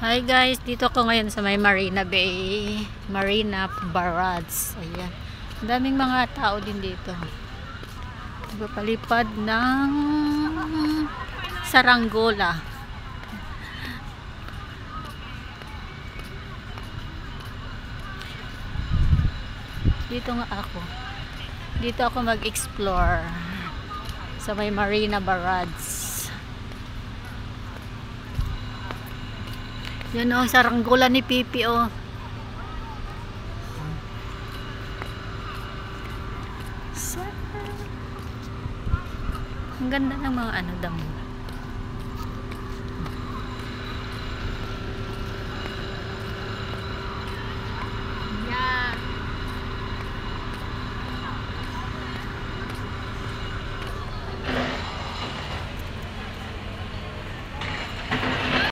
Hi guys, dito ako ngayon sa may Marina Bay, Marina Barrage. Ayan. Ang daming mga tao din dito. Nagpapalipad ng saranggola. Dito nga ako. Dito ako mag-explore sa may Marina Barrage. Yan o, saranggola ni Pipi o. Ang ganda ng mga damo.